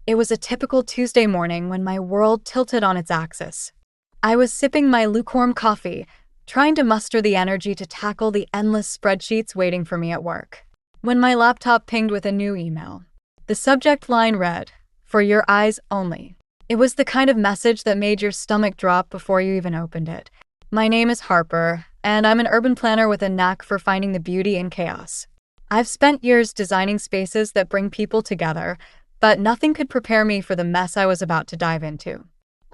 It was a typical Tuesday morning when my world tilted on its axis. I was sipping my lukewarm coffee, trying to muster the energy to tackle the endless spreadsheets waiting for me at work, when my laptop pinged with a new email. The subject line read, "For your eyes only." It was the kind of message that made your stomach drop before you even opened it. My name is Harper, and I'm an urban planner with a knack for finding the beauty in chaos. I've spent years designing spaces that bring people together, but nothing could prepare me for the mess I was about to dive into.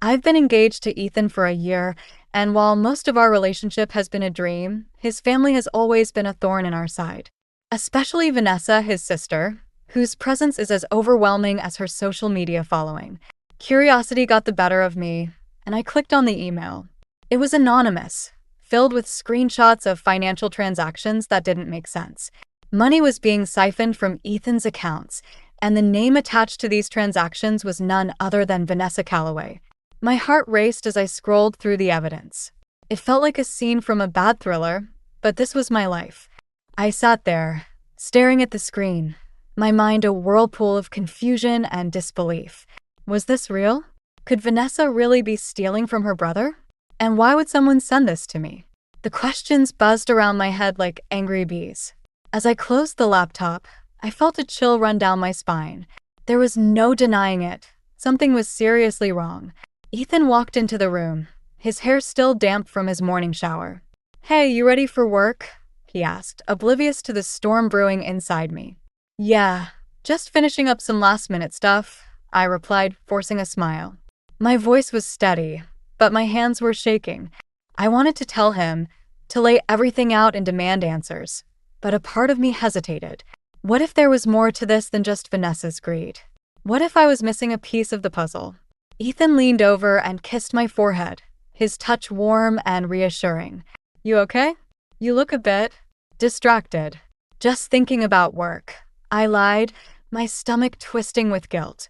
I've been engaged to Ethan for a year, and while most of our relationship has been a dream, his family has always been a thorn in our side. Especially Vanessa, his sister, whose presence is as overwhelming as her social media following. Curiosity got the better of me, and I clicked on the email. It was anonymous, filled with screenshots of financial transactions that didn't make sense. Money was being siphoned from Ethan's accounts, and the name attached to these transactions was none other than Vanessa Calloway. My heart raced as I scrolled through the evidence. It felt like a scene from a bad thriller, but this was my life. I sat there, staring at the screen, my mind a whirlpool of confusion and disbelief. Was this real? Could Vanessa really be stealing from her brother? And why would someone send this to me? The questions buzzed around my head like angry bees. As I closed the laptop, I felt a chill run down my spine. There was no denying it. Something was seriously wrong. Ethan walked into the room, his hair still damp from his morning shower. "Hey, you ready for work?" he asked, oblivious to the storm brewing inside me. "Yeah, just finishing up some last-minute stuff," I replied, forcing a smile. My voice was steady, but my hands were shaking. I wanted to tell him, to lay everything out and demand answers. But a part of me hesitated. What if there was more to this than just Vanessa's greed? What if I was missing a piece of the puzzle? Ethan leaned over and kissed my forehead, his touch warm and reassuring. "You okay? You look a bit distracted." "Just thinking about work," I lied, my stomach twisting with guilt.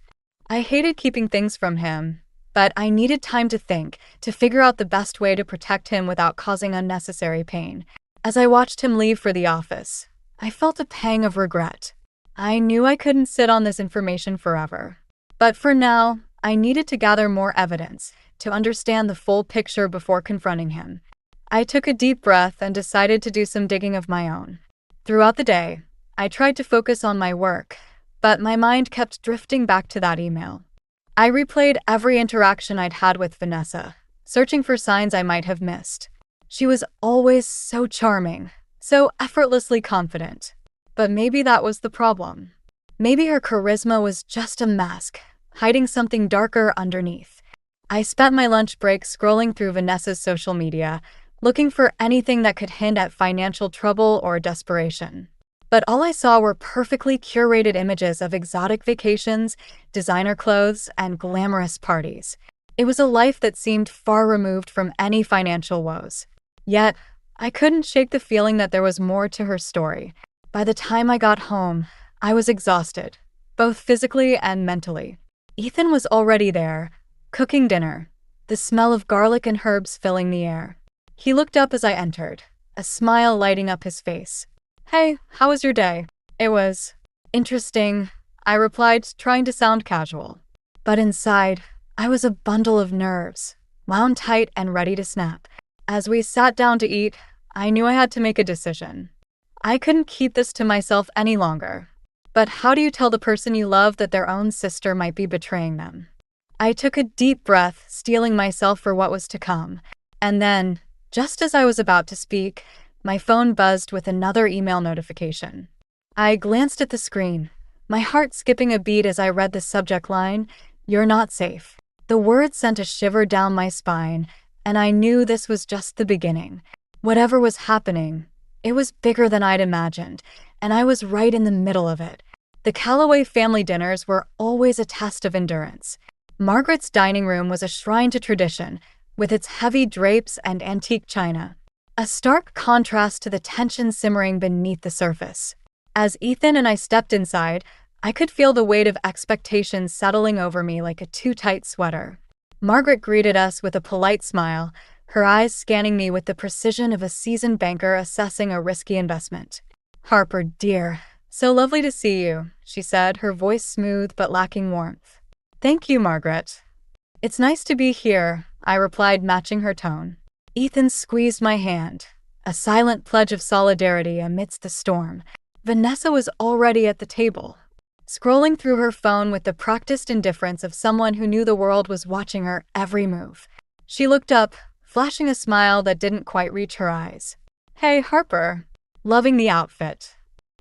I hated keeping things from him, but I needed time to think, to figure out the best way to protect him without causing unnecessary pain. As I watched him leave for the office, I felt a pang of regret. I knew I couldn't sit on this information forever. But for now, I needed to gather more evidence, to understand the full picture before confronting him. I took a deep breath and decided to do some digging of my own. Throughout the day, I tried to focus on my work, but my mind kept drifting back to that email. I replayed every interaction I'd had with Vanessa, searching for signs I might have missed. She was always so charming, so effortlessly confident. But maybe that was the problem. Maybe her charisma was just a mask, hiding something darker underneath. I spent my lunch break scrolling through Vanessa's social media, looking for anything that could hint at financial trouble or desperation. But all I saw were perfectly curated images of exotic vacations, designer clothes, and glamorous parties. It was a life that seemed far removed from any financial woes. Yet, I couldn't shake the feeling that there was more to her story. By the time I got home, I was exhausted, both physically and mentally. Ethan was already there, cooking dinner, the smell of garlic and herbs filling the air. He looked up as I entered, a smile lighting up his face. "Hey, how was your day?" "It was interesting," I replied, trying to sound casual. But inside, I was a bundle of nerves, wound tight and ready to snap. As we sat down to eat, I knew I had to make a decision. I couldn't keep this to myself any longer. But how do you tell the person you love that their own sister might be betraying them? I took a deep breath, steeling myself for what was to come. And then, just as I was about to speak, my phone buzzed with another email notification. I glanced at the screen, my heart skipping a beat as I read the subject line, "You're not safe." The words sent a shiver down my spine, and I knew this was just the beginning. Whatever was happening, it was bigger than I'd imagined, and I was right in the middle of it. The Calloway family dinners were always a test of endurance. Margaret's dining room was a shrine to tradition, with its heavy drapes and antique china, a stark contrast to the tension simmering beneath the surface. As Ethan and I stepped inside, I could feel the weight of expectations settling over me like a too-tight sweater. Margaret greeted us with a polite smile, her eyes scanning me with the precision of a seasoned banker assessing a risky investment. "Harper, dear, so lovely to see you," she said, her voice smooth but lacking warmth. Thank you, Margaret. It's nice to be here, I replied, matching her tone. Ethan squeezed my hand, a silent pledge of solidarity amidst the storm. Vanessa was already at the table, scrolling through her phone with the practiced indifference of someone who knew the world was watching her every move. She looked up, flashing a smile that didn't quite reach her eyes. Hey, Harper. Loving the outfit.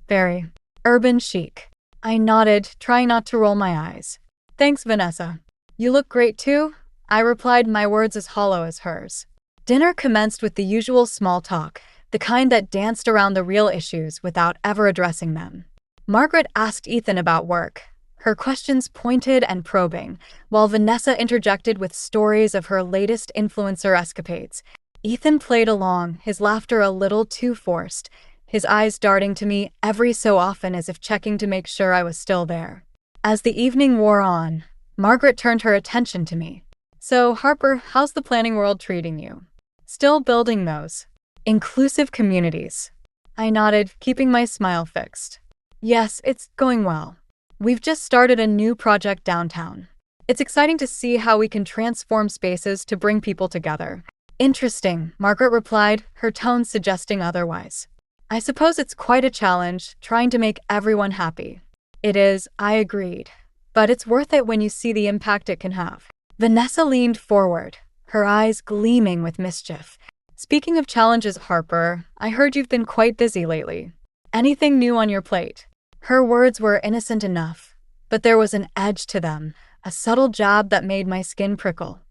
Very urban chic. I nodded, trying not to roll my eyes. Thanks, Vanessa. You look great too, I replied, my words as hollow as hers. Dinner commenced with the usual small talk, the kind that danced around the real issues without ever addressing them. Margaret asked Ethan about work, her questions pointed and probing, while Vanessa interjected with stories of her latest influencer escapades. Ethan played along, his laughter a little too forced, his eyes darting to me every so often as if checking to make sure I was still there. As the evening wore on, Margaret turned her attention to me. So, Harper, how's the planning world treating you? Still building those inclusive communities? I nodded, keeping my smile fixed. Yes, it's going well. We've just started a new project downtown. It's exciting to see how we can transform spaces to bring people together. Interesting, Margaret replied, her tone suggesting otherwise. I suppose it's quite a challenge, trying to make everyone happy. It is, I agreed. But it's worth it when you see the impact it can have. Vanessa leaned forward, her eyes gleaming with mischief. Speaking of challenges, Harper, I heard you've been quite busy lately. Anything new on your plate? Her words were innocent enough, but there was an edge to them, a subtle jab that made my skin prickle.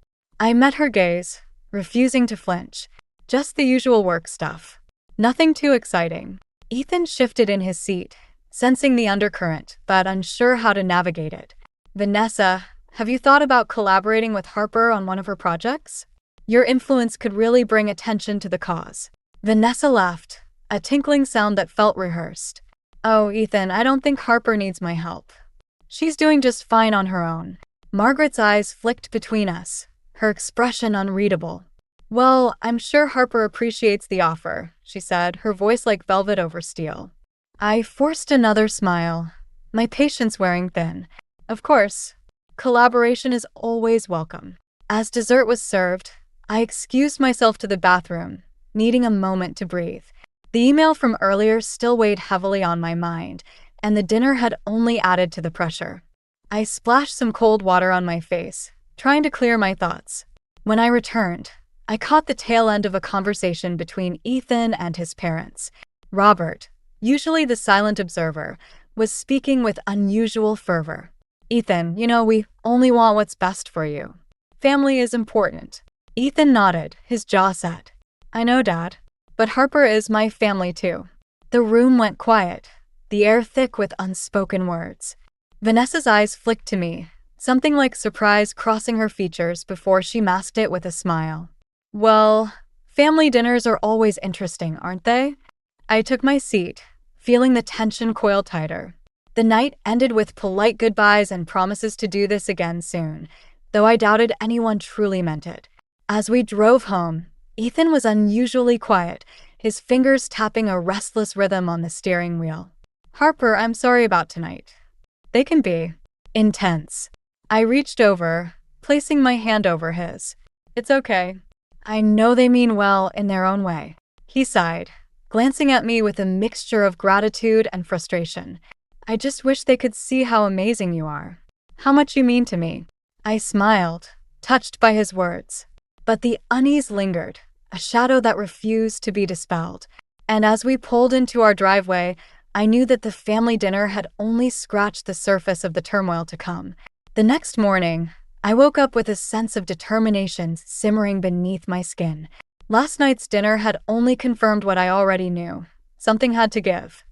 I met her gaze, refusing to flinch. Just the usual work stuff. Nothing too exciting. Ethan shifted in his seat, sensing the undercurrent, but unsure how to navigate it. Vanessa, have you thought about collaborating with Harper on one of her projects? Your influence could really bring attention to the cause. Vanessa laughed, a tinkling sound that felt rehearsed. Oh, Ethan, I don't think Harper needs my help. She's doing just fine on her own. Margaret's eyes flicked between us, her expression unreadable. Well, I'm sure Harper appreciates the offer, she said, her voice like velvet over steel. I forced another smile, my patience wearing thin. Of course, collaboration is always welcome. As dessert was served, I excused myself to the bathroom, needing a moment to breathe. The email from earlier still weighed heavily on my mind, and the dinner had only added to the pressure. I splashed some cold water on my face, trying to clear my thoughts. When I returned, I caught the tail end of a conversation between Ethan and his parents. Robert, usually the silent observer, was speaking with unusual fervor. Ethan, we only want what's best for you. Family is important. Ethan nodded, his jaw set. I know, Dad. But Harper is my family too. The room went quiet, the air thick with unspoken words. Vanessa's eyes flicked to me, something like surprise crossing her features before she masked it with a smile. Well, family dinners are always interesting, aren't they? I took my seat, feeling the tension coil tighter. The night ended with polite goodbyes and promises to do this again soon, though I doubted anyone truly meant it. As we drove home, Ethan was unusually quiet, his fingers tapping a restless rhythm on the steering wheel. Harper, I'm sorry about tonight. They can be intense. I reached over, placing my hand over his. It's okay. I know they mean well in their own way. He sighed, glancing at me with a mixture of gratitude and frustration. I just wish they could see how amazing you are. How much you mean to me. I smiled, touched by his words. But the unease lingered, a shadow that refused to be dispelled. And as we pulled into our driveway, I knew that the family dinner had only scratched the surface of the turmoil to come. The next morning, I woke up with a sense of determination simmering beneath my skin. Last night's dinner had only confirmed what I already knew. Something had to give.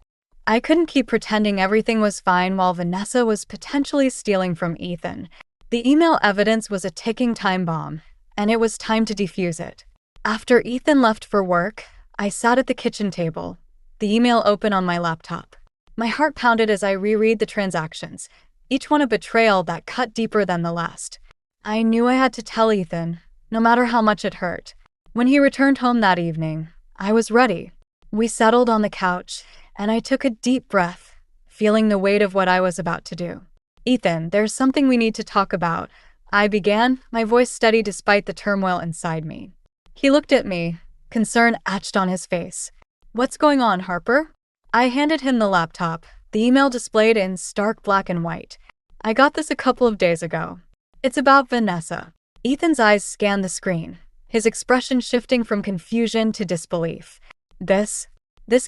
I couldn't keep pretending everything was fine while Vanessa was potentially stealing from Ethan. The email evidence was a ticking time bomb, and it was time to defuse it. After Ethan left for work, I sat at the kitchen table, the email open on my laptop. My heart pounded as I reread the transactions, each one a betrayal that cut deeper than the last. I knew I had to tell Ethan, no matter how much it hurt. When he returned home that evening, I was ready. We settled on the couch, and I took a deep breath, feeling the weight of what I was about to do. Ethan, there's something we need to talk about. I began, my voice steady despite the turmoil inside me. He looked at me, concern etched on his face. What's going on, Harper? I handed him the laptop, the email displayed in stark black and white. I got this a couple of days ago. It's about Vanessa. Ethan's eyes scanned the screen, his expression shifting from confusion to disbelief. This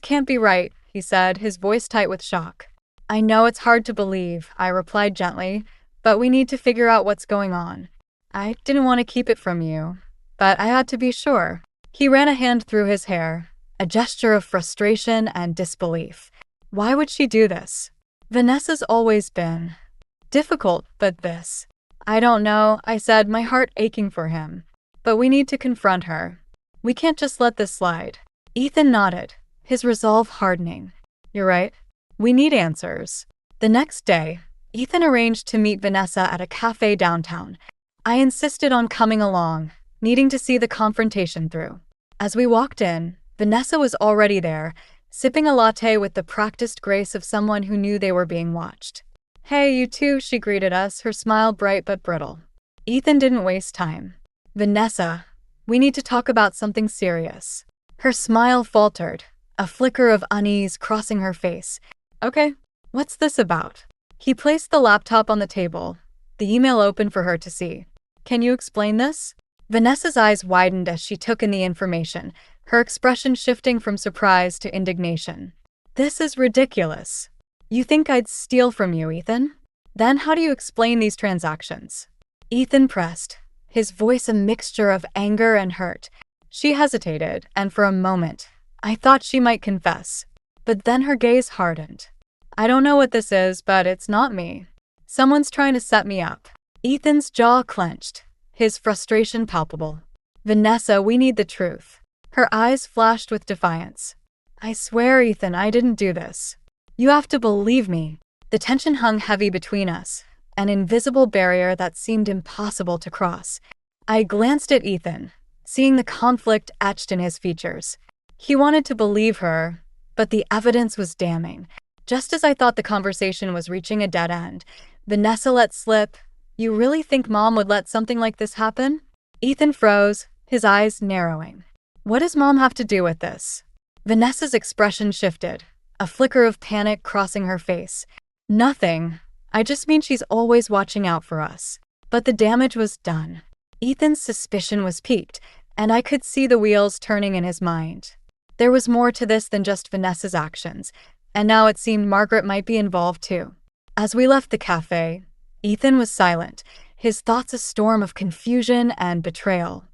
can't be right, he said, his voice tight with shock. I know it's hard to believe, I replied gently, but we need to figure out what's going on. I didn't want to keep it from you, but I had to be sure. He ran a hand through his hair, a gesture of frustration and disbelief. Why would she do this? Vanessa's always been difficult, but this. I don't know, I said, my heart aching for him. But we need to confront her. We can't just let this slide. Ethan nodded, his resolve hardening. You're right. We need answers. The next day, Ethan arranged to meet Vanessa at a cafe downtown. I insisted on coming along, needing to see the confrontation through. As we walked in, Vanessa was already there, sipping a latte with the practiced grace of someone who knew they were being watched. Hey, you two, she greeted us, her smile bright but brittle. Ethan didn't waste time. Vanessa, we need to talk about something serious. Her smile faltered, a flicker of unease crossing her face. Okay, what's this about? He placed the laptop on the table, the email open for her to see. Can you explain this? Vanessa's eyes widened as she took in the information, her expression shifting from surprise to indignation. This is ridiculous. You think I'd steal from you, Ethan? Then how do you explain these transactions? Ethan pressed, his voice a mixture of anger and hurt. She hesitated, and for a moment, I thought she might confess. But then her gaze hardened. I don't know what this is, but it's not me. Someone's trying to set me up. Ethan's jaw clenched, his frustration palpable. Vanessa, we need the truth. Her eyes flashed with defiance. I swear, Ethan, I didn't do this. You have to believe me. The tension hung heavy between us, an invisible barrier that seemed impossible to cross. I glanced at Ethan, seeing the conflict etched in his features. He wanted to believe her, but the evidence was damning. Just as I thought the conversation was reaching a dead end, Vanessa let slip, "You really think Mom would let something like this happen?" Ethan froze, his eyes narrowing. What does Mom have to do with this? Vanessa's expression shifted, a flicker of panic crossing her face. Nothing. I just mean she's always watching out for us. But the damage was done. Ethan's suspicion was piqued, and I could see the wheels turning in his mind. There was more to this than just Vanessa's actions, and now it seemed Margaret might be involved too. As we left the cafe, Ethan was silent, his thoughts a storm of confusion and betrayal.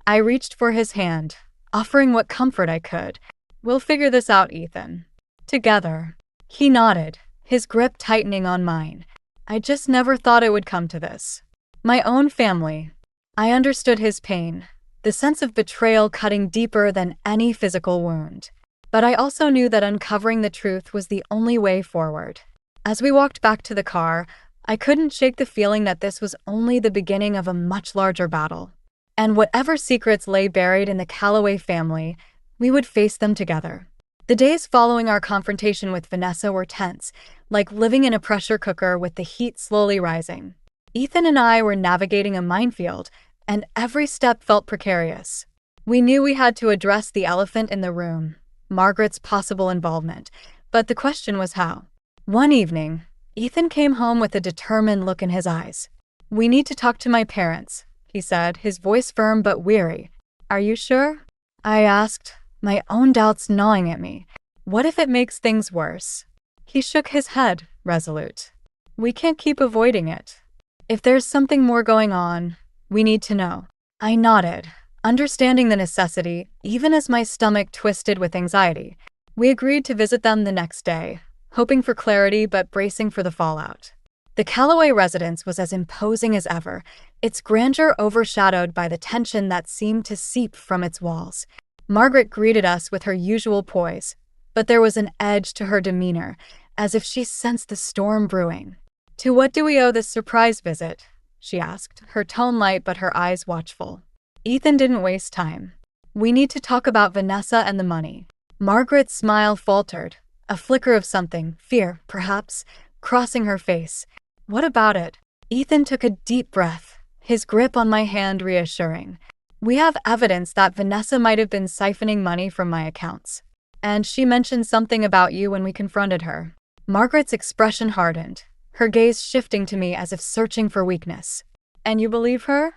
I reached for his hand, offering what comfort I could. We'll figure this out, Ethan. Together. He nodded, his grip tightening on mine. I just never thought it would come to this. My own family. I understood his pain, the sense of betrayal cutting deeper than any physical wound. But I also knew that uncovering the truth was the only way forward. As we walked back to the car, I couldn't shake the feeling that this was only the beginning of a much larger battle. And whatever secrets lay buried in the Calloway family, we would face them together. The days following our confrontation with Vanessa were tense, like living in a pressure cooker with the heat slowly rising. Ethan and I were navigating a minefield, and every step felt precarious. We knew we had to address the elephant in the room, Margaret's possible involvement, but the question was how. One evening, Ethan came home with a determined look in his eyes. "We need to talk to my parents," he said, his voice firm but weary. "Are you sure?" I asked, my own doubts gnawing at me. What if it makes things worse? He shook his head, resolute. "We can't keep avoiding it. If there's something more going on, we need to know." I nodded, understanding the necessity, even as my stomach twisted with anxiety. We agreed to visit them the next day, hoping for clarity but bracing for the fallout. The Calloway residence was as imposing as ever, its grandeur overshadowed by the tension that seemed to seep from its walls. Margaret greeted us with her usual poise, but there was an edge to her demeanor, as if she sensed the storm brewing. "To what do we owe this surprise visit?" she asked, her tone light but her eyes watchful. Ethan didn't waste time. "We need to talk about Vanessa and the money." Margaret's smile faltered, a flicker of something, fear, perhaps, crossing her face. What about it? Ethan took a deep breath, his grip on my hand reassuring. We have evidence that Vanessa might have been siphoning money from my accounts. And she mentioned something about you when we confronted her. Margaret's expression hardened, her gaze shifting to me as if searching for weakness. And you believe her?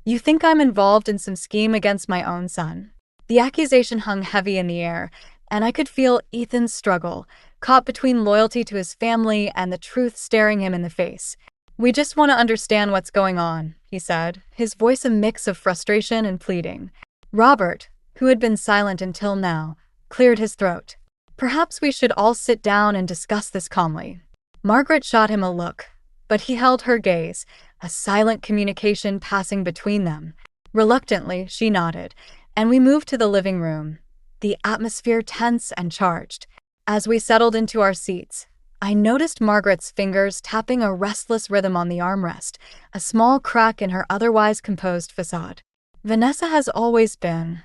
You think I'm involved in some scheme against my own son? The accusation hung heavy in the air, and I could feel Ethan's struggle, caught between loyalty to his family and the truth staring him in the face. We just want to understand what's going on, he said, his voice a mix of frustration and pleading. Robert, who had been silent until now, cleared his throat. Perhaps we should all sit down and discuss this calmly. Margaret shot him a look, but he held her gaze, a silent communication passing between them. Reluctantly, she nodded, and we moved to the living room, the atmosphere tense and charged. As we settled into our seats, I noticed Margaret's fingers tapping a restless rhythm on the armrest, a small crack in her otherwise composed facade. Vanessa has always been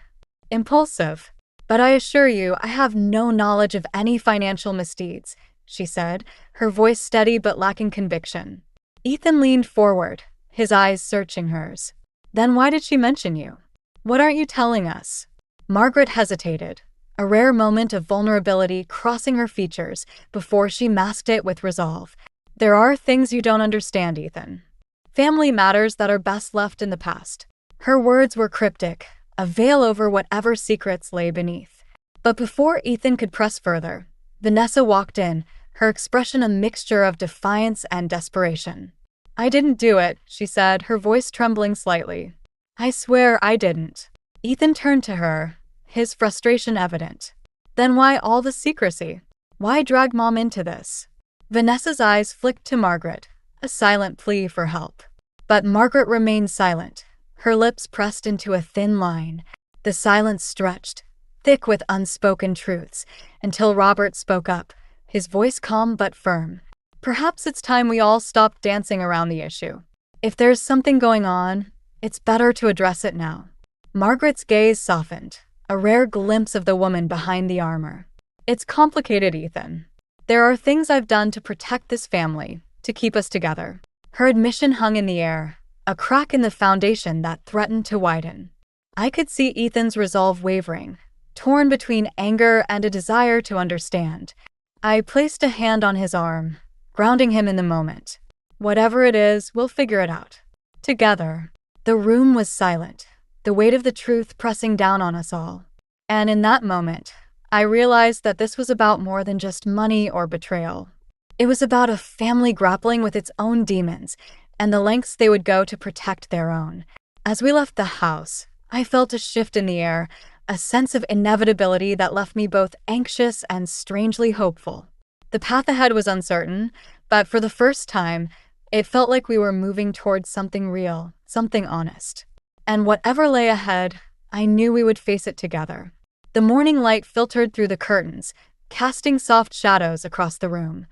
impulsive, but I assure you I have no knowledge of any financial misdeeds, she said, her voice steady but lacking conviction. Ethan leaned forward, his eyes searching hers. Then why did she mention you? What aren't you telling us? Margaret hesitated, a rare moment of vulnerability crossing her features before she masked it with resolve. There are things you don't understand, Ethan. Family matters that are best left in the past. Her words were cryptic, a veil over whatever secrets lay beneath. But before Ethan could press further, Vanessa walked in, her expression a mixture of defiance and desperation. I didn't do it, she said, her voice trembling slightly. I swear I didn't. Ethan turned to her, his frustration evident. Then why all the secrecy? Why drag Mom into this? Vanessa's eyes flicked to Margaret, a silent plea for help. But Margaret remained silent, her lips pressed into a thin line. The silence stretched, thick with unspoken truths, until Robert spoke up, his voice calm but firm. Perhaps it's time we all stop dancing around the issue. If there's something going on, it's better to address it now. Margaret's gaze softened, a rare glimpse of the woman behind the armor. It's complicated, Ethan. There are things I've done to protect this family, to keep us together. Her admission hung in the air, a crack in the foundation that threatened to widen. I could see Ethan's resolve wavering, torn between anger and a desire to understand. I placed a hand on his arm, grounding him in the moment. Whatever it is, we'll figure it out. Together. The room was silent, the weight of the truth pressing down on us all. And in that moment, I realized that this was about more than just money or betrayal. It was about a family grappling with its own demons, and the lengths they would go to protect their own. As we left the house, I felt a shift in the air, a sense of inevitability that left me both anxious and strangely hopeful. The path ahead was uncertain, but for the first time, it felt like we were moving towards something real, something honest. And whatever lay ahead, I knew we would face it together. The morning light filtered through the curtains, casting soft shadows across the room.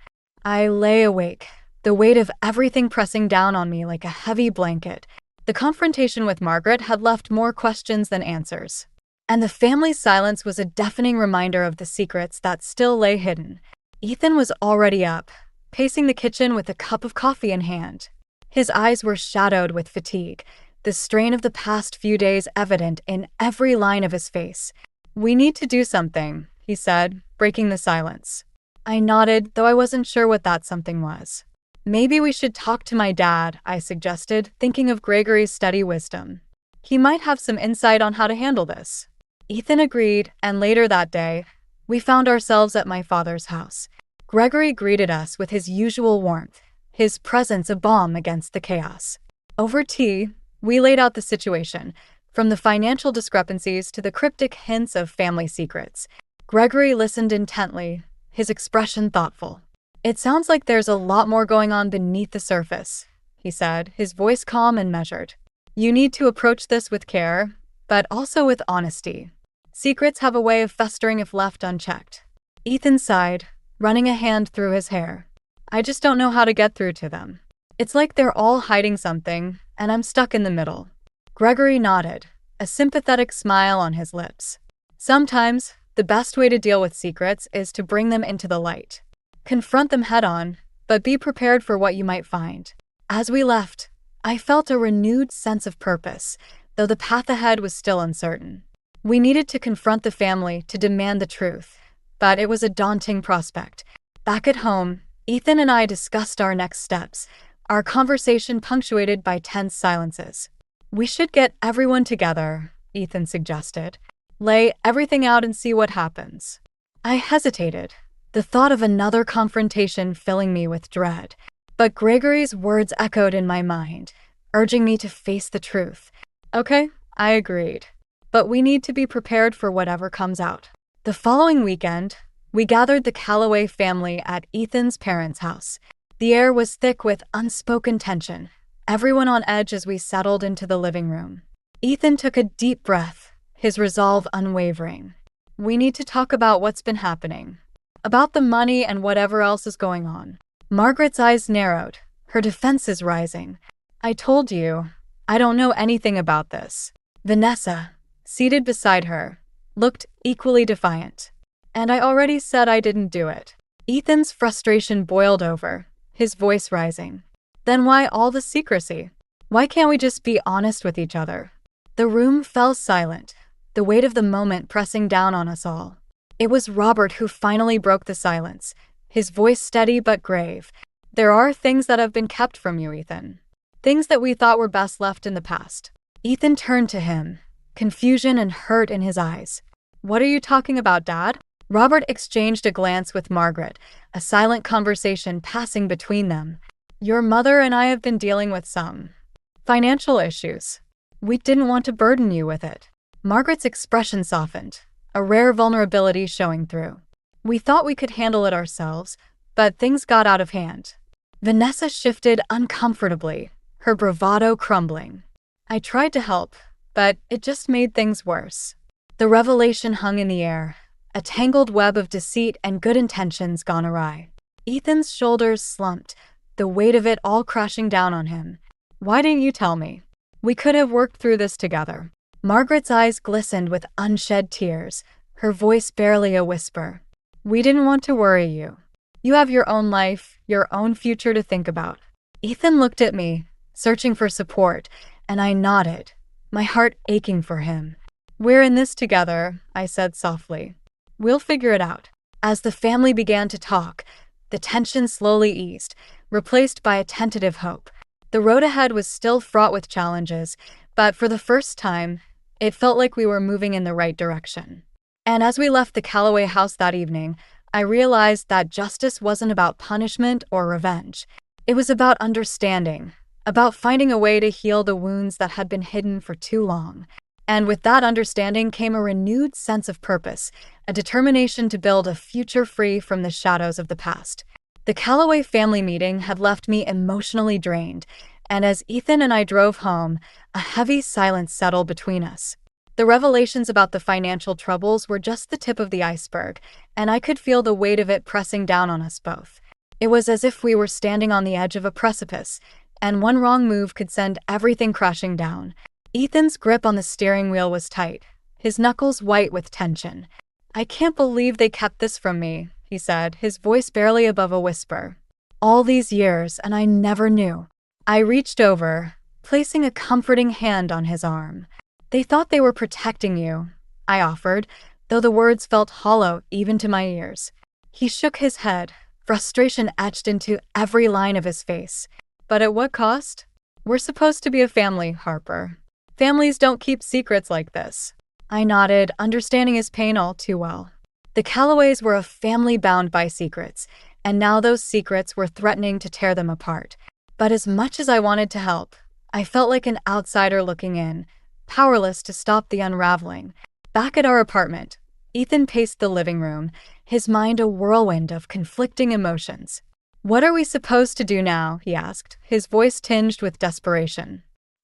I lay awake, the weight of everything pressing down on me like a heavy blanket. The confrontation with Margaret had left more questions than answers. And the family's silence was a deafening reminder of the secrets that still lay hidden. Ethan was already up, pacing the kitchen with a cup of coffee in hand. His eyes were shadowed with fatigue, the strain of the past few days evident in every line of his face. We need to do something, he said, breaking the silence. I nodded, though I wasn't sure what that something was. Maybe we should talk to my dad, I suggested, thinking of Gregory's steady wisdom. He might have some insight on how to handle this. Ethan agreed, and later that day, we found ourselves at my father's house. Gregory greeted us with his usual warmth, his presence a balm against the chaos. Over tea, we laid out the situation, from the financial discrepancies to the cryptic hints of family secrets. Gregory listened intently, his expression thoughtful. It sounds like there's a lot more going on beneath the surface, he said, his voice calm and measured. You need to approach this with care, but also with honesty. Secrets have a way of festering if left unchecked. Ethan sighed, running a hand through his hair. I just don't know how to get through to them. It's like they're all hiding something, and I'm stuck in the middle. Gregory nodded, a sympathetic smile on his lips. Sometimes, the best way to deal with secrets is to bring them into the light. Confront them head-on, but be prepared for what you might find. As we left, I felt a renewed sense of purpose, though the path ahead was still uncertain. We needed to confront the family to demand the truth, but it was a daunting prospect. Back at home, Ethan and I discussed our next steps, our conversation punctuated by tense silences. "We should get everyone together," Ethan suggested. "Lay everything out and see what happens." I hesitated, the thought of another confrontation filling me with dread. But Gregory's words echoed in my mind, urging me to face the truth. "Okay," I agreed. "But we need to be prepared for whatever comes out." The following weekend, we gathered the Calloway family at Ethan's parents' house. The air was thick with unspoken tension, everyone on edge as we settled into the living room. Ethan took a deep breath, his resolve unwavering. "We need to talk about what's been happening. About the money and whatever else is going on." Margaret's eyes narrowed, her defenses rising. "I told you, I don't know anything about this." Vanessa, seated beside her, looked equally defiant. "And I already said I didn't do it." Ethan's frustration boiled over, his voice rising. "Then why all the secrecy? Why can't we just be honest with each other?" The room fell silent, the weight of the moment pressing down on us all. It was Robert who finally broke the silence, his voice steady but grave. "There are things that have been kept from you, Ethan. Things that we thought were best left in the past." Ethan turned to him, confusion and hurt in his eyes. "What are you talking about, Dad?" Robert exchanged a glance with Margaret, a silent conversation passing between them. "Your mother and I have been dealing with some financial issues. We didn't want to burden you with it." Margaret's expression softened, a rare vulnerability showing through. "We thought we could handle it ourselves, but things got out of hand." Vanessa shifted uncomfortably, her bravado crumbling. "I tried to help, but it just made things worse." The revelation hung in the air, a tangled web of deceit and good intentions gone awry. Ethan's shoulders slumped, the weight of it all crashing down on him. "Why didn't you tell me? We could have worked through this together." Margaret's eyes glistened with unshed tears, her voice barely a whisper. "We didn't want to worry you. You have your own life, your own future to think about." Ethan looked at me, searching for support, and I nodded, my heart aching for him. "We're in this together," I said softly. "We'll figure it out." As the family began to talk, the tension slowly eased, replaced by a tentative hope. The road ahead was still fraught with challenges, but for the first time, it felt like we were moving in the right direction. And as we left the Calloway house that evening, I realized that justice wasn't about punishment or revenge. It was about understanding, about finding a way to heal the wounds that had been hidden for too long. And with that understanding came a renewed sense of purpose, a determination to build a future free from the shadows of the past. The Calloway family meeting had left me emotionally drained, and as Ethan and I drove home, a heavy silence settled between us. The revelations about the financial troubles were just the tip of the iceberg, and I could feel the weight of it pressing down on us both. It was as if we were standing on the edge of a precipice, and one wrong move could send everything crashing down. Ethan's grip on the steering wheel was tight, his knuckles white with tension. "I can't believe they kept this from me," he said, his voice barely above a whisper. "All these years, and I never knew." I reached over, placing a comforting hand on his arm. "They thought they were protecting you," I offered, though the words felt hollow even to my ears. He shook his head, frustration etched into every line of his face. "But at what cost? We're supposed to be a family, Harper. Families don't keep secrets like this." I nodded, understanding his pain all too well. The Calloways were a family bound by secrets, and now those secrets were threatening to tear them apart. But as much as I wanted to help, I felt like an outsider looking in, powerless to stop the unraveling. Back at our apartment, Ethan paced the living room, his mind a whirlwind of conflicting emotions. "What are we supposed to do now?" he asked, his voice tinged with desperation.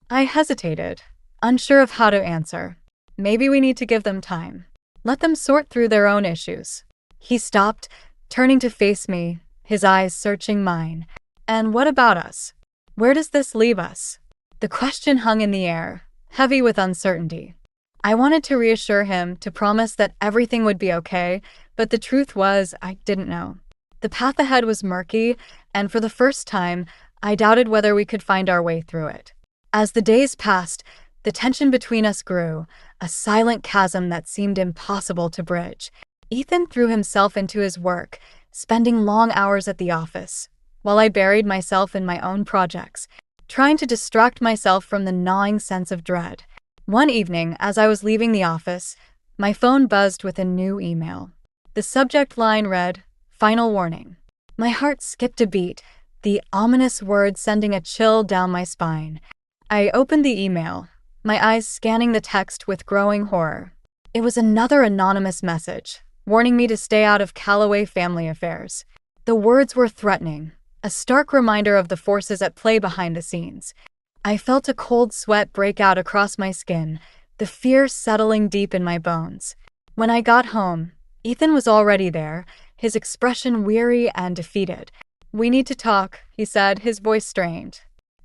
I hesitated, unsure of how to answer. "Maybe we need to give them time. Let them sort through their own issues." He stopped, turning to face me, his eyes searching mine. "And what about us? Where does this leave us?" The question hung in the air, heavy with uncertainty. I wanted to reassure him, to promise that everything would be okay, but the truth was, I didn't know. The path ahead was murky, and for the first time, I doubted whether we could find our way through it. As the days passed, the tension between us grew, a silent chasm that seemed impossible to bridge. Ethan threw himself into his work, spending long hours at the office, while I buried myself in my own projects, trying to distract myself from the gnawing sense of dread. One evening, as I was leaving the office, my phone buzzed with a new email. The subject line read, "Final warning." My heart skipped a beat, the ominous word sending a chill down my spine. I opened the email, my eyes scanning the text with growing horror. It was another anonymous message, warning me to stay out of Calloway family affairs. The words were threatening, a stark reminder of the forces at play behind the scenes. I felt a cold sweat break out across my skin, the fear settling deep in my bones. When I got home, Ethan was already there, his expression weary and defeated. "We need to talk," he said, his voice strained.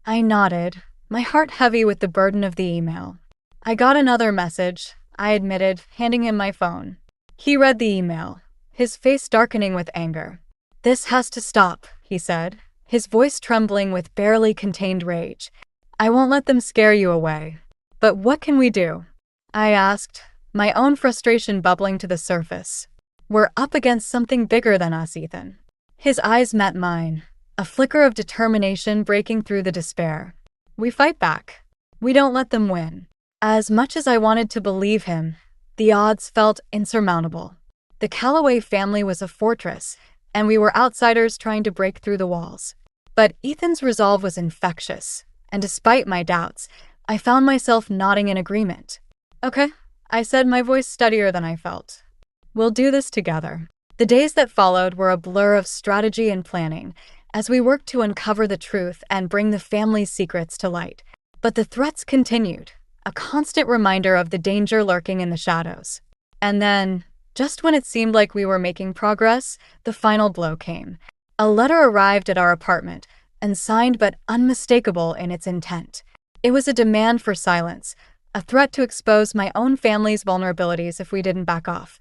I nodded, my heart heavy with the burden of the email. "I got another message," I admitted, handing him my phone. He read the email, his face darkening with anger. "This has to stop," he said, his voice trembling with barely contained rage. "I won't let them scare you away." "But what can we do?" I asked, my own frustration bubbling to the surface. "We're up against something bigger than us, Ethan." His eyes met mine, a flicker of determination breaking through the despair. "We fight back. We don't let them win." As much as I wanted to believe him, the odds felt insurmountable. The Calloway family was a fortress, and we were outsiders trying to break through the walls. But Ethan's resolve was infectious, and despite my doubts, I found myself nodding in agreement. "Okay," I said, my voice steadier than I felt. "We'll do this together." The days that followed were a blur of strategy and planning, as we worked to uncover the truth and bring the family's secrets to light. But the threats continued, a constant reminder of the danger lurking in the shadows. And then, just when it seemed like we were making progress, the final blow came. A letter arrived at our apartment, unsigned but unmistakable in its intent. It was a demand for silence, a threat to expose my own family's vulnerabilities if we didn't back off.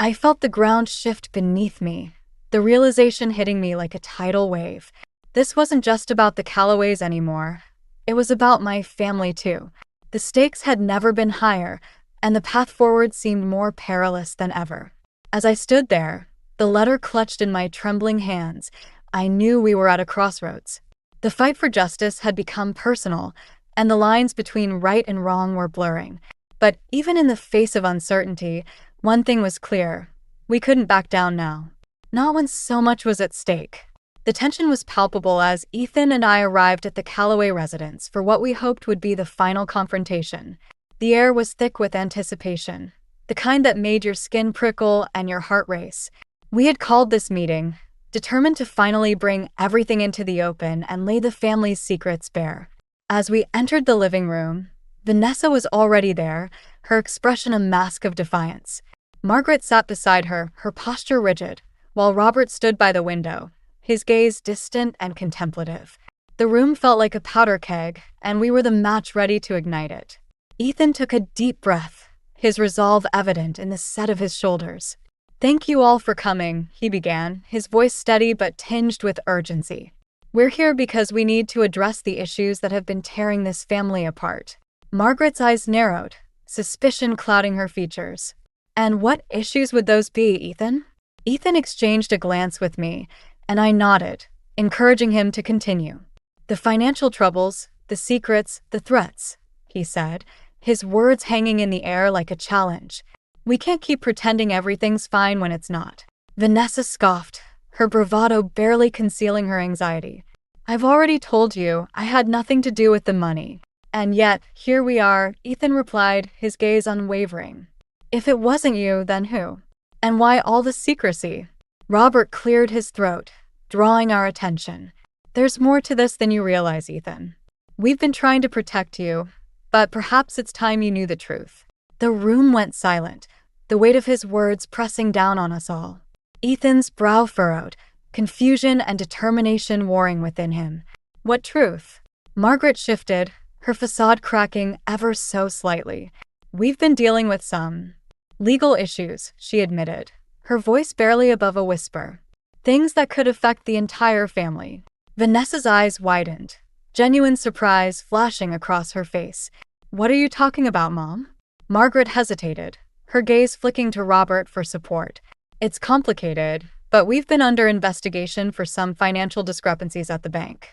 I felt the ground shift beneath me, the realization hitting me like a tidal wave. This wasn't just about the Calloways anymore. It was about my family too. The stakes had never been higher, and the path forward seemed more perilous than ever. As I stood there, the letter clutched in my trembling hands, I knew we were at a crossroads. The fight for justice had become personal, and the lines between right and wrong were blurring. But even in the face of uncertainty, one thing was clear. We couldn't back down now. Not when so much was at stake. The tension was palpable as Ethan and I arrived at the Calloway residence for what we hoped would be the final confrontation. The air was thick with anticipation, the kind that made your skin prickle and your heart race. We had called this meeting, determined to finally bring everything into the open and lay the family's secrets bare. As we entered the living room, Vanessa was already there, her expression a mask of defiance. Margaret sat beside her, her posture rigid, while Robert stood by the window, his gaze distant and contemplative. The room felt like a powder keg, and we were the match ready to ignite it. Ethan took a deep breath, his resolve evident in the set of his shoulders. "Thank you all for coming," he began, his voice steady but tinged with urgency. "We're here because we need to address the issues that have been tearing this family apart." Margaret's eyes narrowed, suspicion clouding her features. "And what issues would those be, Ethan?" Ethan exchanged a glance with me, and I nodded, encouraging him to continue. "The financial troubles, the secrets, the threats," he said, his words hanging in the air like a challenge. "We can't keep pretending everything's fine when it's not." Vanessa scoffed, her bravado barely concealing her anxiety. "I've already told you I had nothing to do with the money. And yet, here we are," Ethan replied, his gaze unwavering. "If it wasn't you, then who? And why all the secrecy?" Robert cleared his throat, drawing our attention. "There's more to this than you realize, Ethan. We've been trying to protect you, but perhaps it's time you knew the truth." The room went silent, the weight of his words pressing down on us all. Ethan's brow furrowed, confusion and determination warring within him. "What truth?" Margaret shifted, her facade cracking ever so slightly. "We've been dealing with some legal issues," she admitted, her voice barely above a whisper. "Things that could affect the entire family." Vanessa's eyes widened, genuine surprise flashing across her face. What are you talking about, Mom? Margaret hesitated, her gaze flicking to Robert for support. It's complicated, but we've been under investigation for some financial discrepancies at the bank.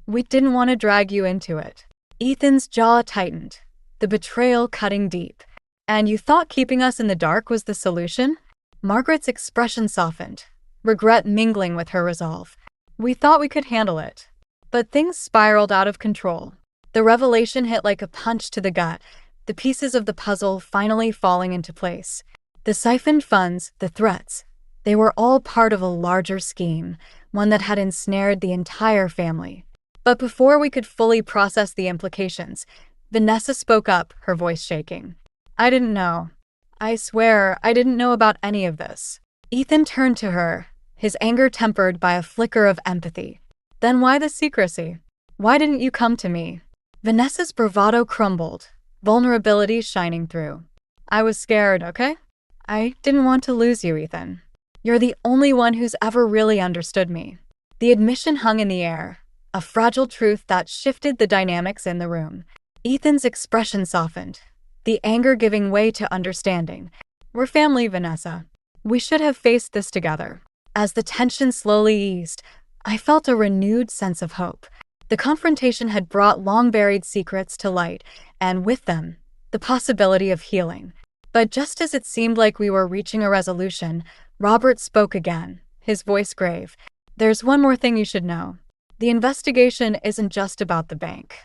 We didn't want to drag you into it. Ethan's jaw tightened, the betrayal cutting deep. And you thought keeping us in the dark was the solution? Margaret's expression softened, regret mingling with her resolve. We thought we could handle it. But things spiraled out of control. The revelation hit like a punch to the gut, the pieces of the puzzle finally falling into place. The siphoned funds, the threats, they were all part of a larger scheme, one that had ensnared the entire family. But before we could fully process the implications, Vanessa spoke up, her voice shaking. I didn't know. I swear, I didn't know about any of this. Ethan turned to her, his anger tempered by a flicker of empathy. Then why the secrecy? Why didn't you come to me? Vanessa's bravado crumbled, vulnerability shining through. I was scared, okay? I didn't want to lose you, Ethan. You're the only one who's ever really understood me. The admission hung in the air, a fragile truth that shifted the dynamics in the room. Ethan's expression softened, the anger giving way to understanding. We're family, Vanessa. We should have faced this together. As the tension slowly eased, I felt a renewed sense of hope. The confrontation had brought long-buried secrets to light, and with them, the possibility of healing. But just as it seemed like we were reaching a resolution, Robert spoke again, his voice grave. There's one more thing you should know. The investigation isn't just about the bank.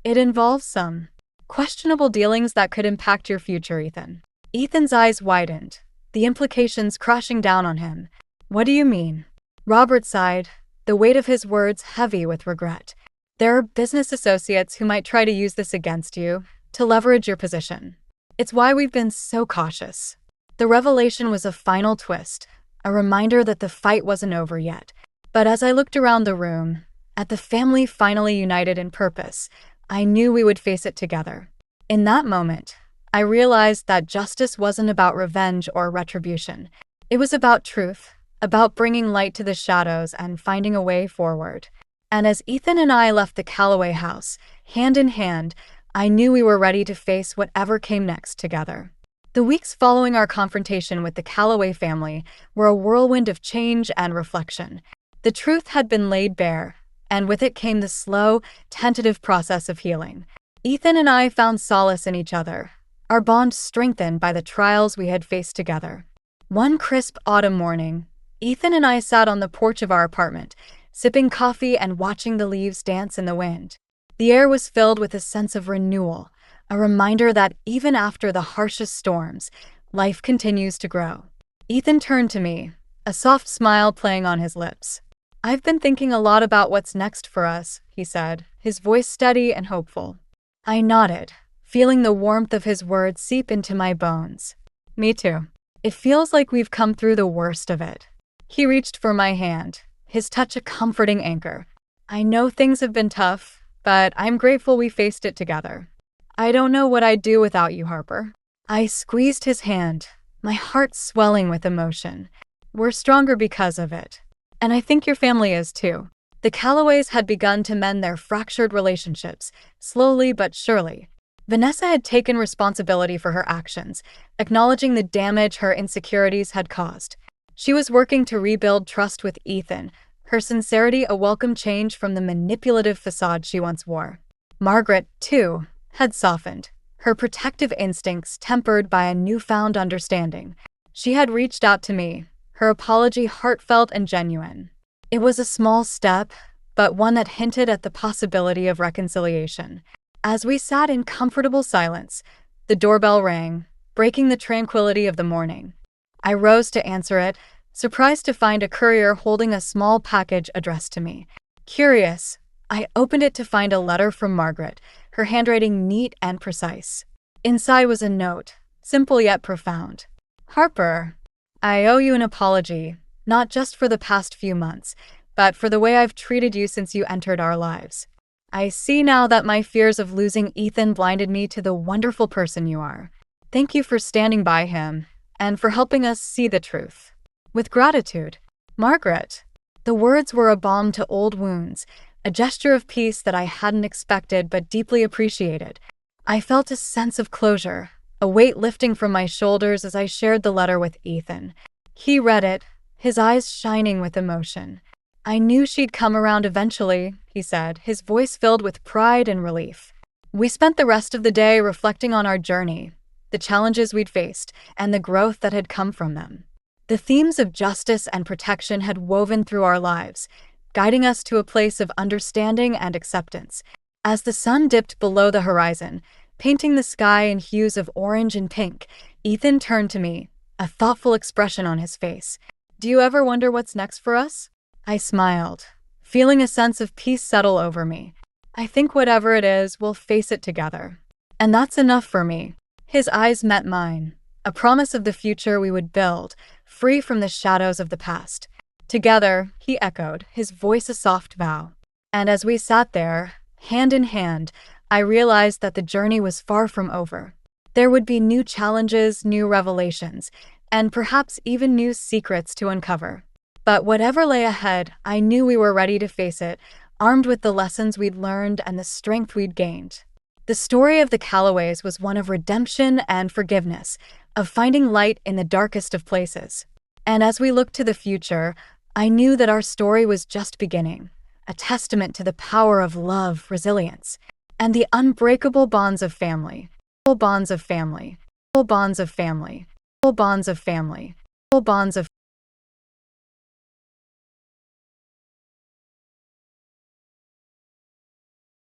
It involves some questionable dealings that could impact your future, Ethan. Ethan's eyes widened, the implications crashing down on him. What do you mean? Robert sighed, the weight of his words heavy with regret. There are business associates who might try to use this against you, to leverage your position. It's why we've been so cautious. The revelation was a final twist, a reminder that the fight wasn't over yet. But as I looked around the room, at the family finally united in purpose, I knew we would face it together. In that moment, I realized that justice wasn't about revenge or retribution. It was about truth, about bringing light to the shadows and finding a way forward. And as Ethan and I left the Calloway house, hand in hand, I knew we were ready to face whatever came next together. The weeks following our confrontation with the Calloway family were a whirlwind of change and reflection. The truth had been laid bare, and with it came the slow, tentative process of healing. Ethan and I found solace in each other, our bond strengthened by the trials we had faced together. One crisp autumn morning, Ethan and I sat on the porch of our apartment, sipping coffee and watching the leaves dance in the wind. The air was filled with a sense of renewal, a reminder that even after the harshest storms, life continues to grow. Ethan turned to me, a soft smile playing on his lips. I've been thinking a lot about what's next for us, he said, his voice steady and hopeful. I nodded, feeling the warmth of his words seep into my bones. Me too. It feels like we've come through the worst of it. He reached for my hand, his touch a comforting anchor. I know things have been tough, but I'm grateful we faced it together. I don't know what I'd do without you, Harper. I squeezed his hand, my heart swelling with emotion. We're stronger because of it. And I think your family is too. The Calloways had begun to mend their fractured relationships, slowly but surely. Vanessa had taken responsibility for her actions, acknowledging the damage her insecurities had caused. She was working to rebuild trust with Ethan, her sincerity a welcome change from the manipulative facade she once wore. Margaret, too, had softened, her protective instincts tempered by a newfound understanding. She had reached out to me, her apology heartfelt and genuine. It was a small step, but one that hinted at the possibility of reconciliation. As we sat in comfortable silence, the doorbell rang, breaking the tranquility of the morning. I rose to answer it, surprised to find a courier holding a small package addressed to me. Curious, I opened it to find a letter from Margaret, her handwriting neat and precise. Inside was a note, simple yet profound. Harper, I owe you an apology, not just for the past few months, but for the way I've treated you since you entered our lives. I see now that my fears of losing Ethan blinded me to the wonderful person you are. Thank you for standing by him, and for helping us see the truth. With gratitude, Margaret. The words were a balm to old wounds, a gesture of peace that I hadn't expected but deeply appreciated. I felt a sense of closure, a weight lifting from my shoulders as I shared the letter with Ethan. He read it, his eyes shining with emotion. "I knew she'd come around eventually," he said, his voice filled with pride and relief. We spent the rest of the day reflecting on our journey, the challenges we'd faced, and the growth that had come from them. The themes of justice and protection had woven through our lives, guiding us to a place of understanding and acceptance. As the sun dipped below the horizon, painting the sky in hues of orange and pink, Ethan turned to me, a thoughtful expression on his face. "Do you ever wonder what's next for us?" I smiled, feeling a sense of peace settle over me. "I think whatever it is, we'll face it together. And that's enough for me." His eyes met mine, a promise of the future we would build, free from the shadows of the past. "Together," he echoed, his voice a soft vow. And as we sat there, hand in hand, I realized that the journey was far from over. There would be new challenges, new revelations, and perhaps even new secrets to uncover. But whatever lay ahead, I knew we were ready to face it, armed with the lessons we'd learned and the strength we'd gained. The story of the Callaways was one of redemption and forgiveness, of finding light in the darkest of places. And as we looked to the future, I knew that our story was just beginning, a testament to the power of love, resilience, and the unbreakable bonds of family. Bonds of family. Bonds of family. Bonds of family. Bonds of